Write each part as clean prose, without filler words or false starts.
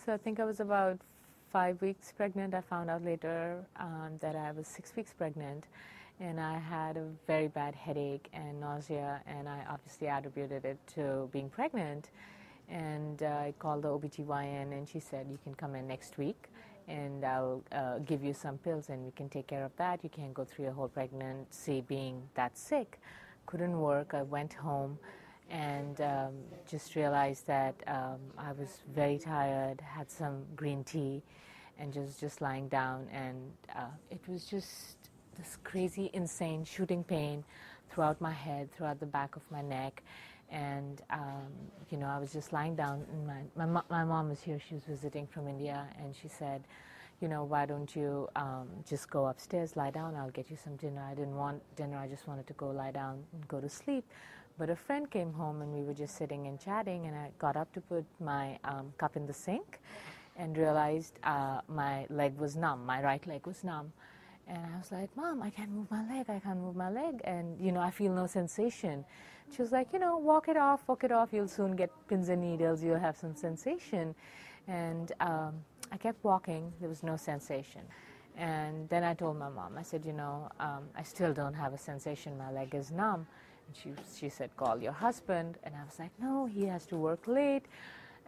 So I think I was about 5 weeks pregnant. I found out later that I was 6 weeks pregnant, and I had a very bad headache and nausea, and I obviously attributed it to being pregnant. And I called the OBGYN, and she said, you can come in next week, and I'll give you some pills, and we can take care of that. You can't go through your whole pregnancy being that sick. Couldn't work. I went home and just realized that I was very tired, had some green tea, and just lying down, and it was just this crazy, insane shooting pain throughout my head, throughout the back of my neck, and you know, I was just lying down, and my mom was here. She was visiting from India, and she said, you know, why don't you just go upstairs, lie down, I'll get you some dinner. I didn't want dinner, I just wanted to go lie down and go to sleep. But a friend came home, and we were just sitting and chatting, and I got up to put my cup in the sink and realized my leg was numb, my right leg was numb. And I was like, Mom, I can't move my leg, I can't move my leg. And, you know, I feel no sensation. She was like, you know, walk it off, you'll soon get pins and needles, you'll have some sensation. And I kept walking, there was no sensation. And then I told my mom, I said, you know, I still don't have a sensation, my leg is numb. And she said, call your husband. And I was like, no, he has to work late.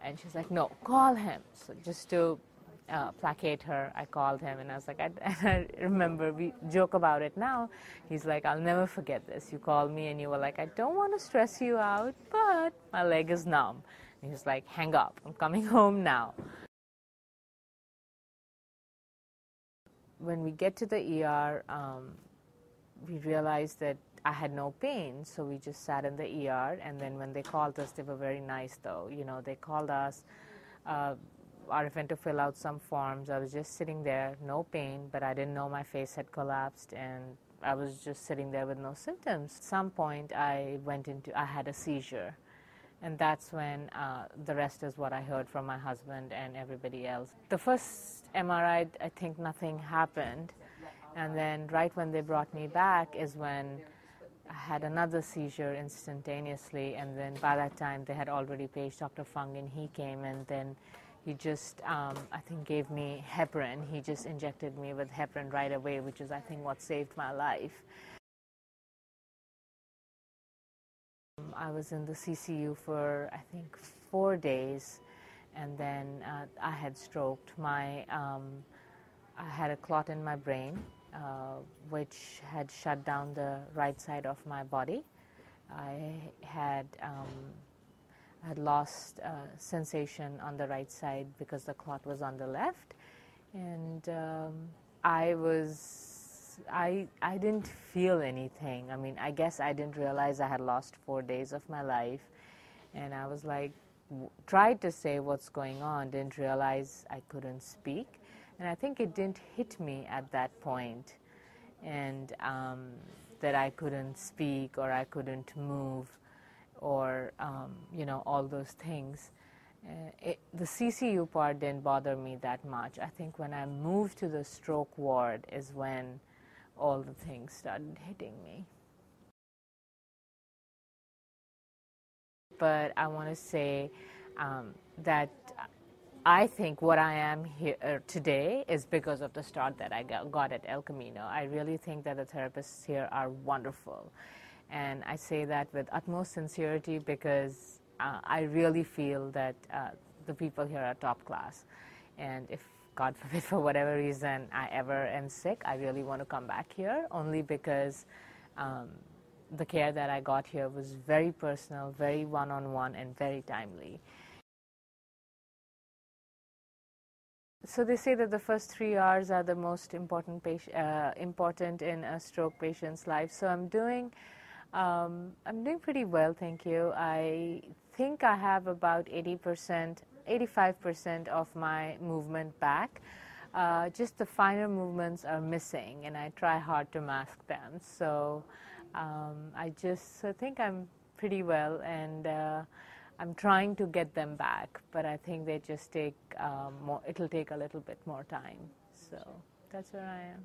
And she's like, no, call him. So just to placate her, I called him, and I was like, I remember, we joke about it now. He's like, I'll never forget this. You called me and you were like, I don't want to stress you out, but my leg is numb. And he was like, hang up, I'm coming home now. When we get to the ER, we realized that I had no pain, so we just sat in the ER, and then when they called us, they were very nice though. You know, they called us, RFN to fill out some forms. I was just sitting there, no pain, but I didn't know my face had collapsed, and I was just sitting there with no symptoms. At some point, I had a seizure, and that's when the rest is what I heard from my husband and everybody else. The first MRI, I think nothing happened, and then right when they brought me back is when I had another seizure instantaneously, and then by that time they had already paged Dr. Fung, and he came, and then he just, I think, gave me heparin. He just injected me with heparin right away, which is, I think, what saved my life. I was in the CCU for, I think, 4 days, and then I had stroked. I had a clot in my brain, which had shut down the right side of my body. I had lost sensation on the right side because the clot was on the left, and I didn't feel anything. I mean, I guess I didn't realize I had lost 4 days of my life, and I was like, tried to say what's going on, didn't realize I couldn't speak, and I think it didn't hit me at that point, and that I couldn't speak or I couldn't move, or you know, all those things. The CCU part didn't bother me that much. I think when I moved to the stroke ward is when all the things started hitting me. But I want to say that I think what I am here today is because of the start that I got at El Camino. I really think that the therapists here are wonderful. And I say that with utmost sincerity because I really feel that the people here are top class. And if, God forbid, for whatever reason I ever am sick, I really want to come back here, only because the care that I got here was very personal, very one-on-one, and very timely. So they say that the first 3 hours are the most important in a stroke patient's life. So I'm doing pretty well, thank you. I think I have about 80%, 85% of my movement back. Just the finer movements are missing, and I try hard to mask them. So I think I'm pretty well, and I'm trying to get them back, but I think they just take it'll take a little bit more time. So that's where I am.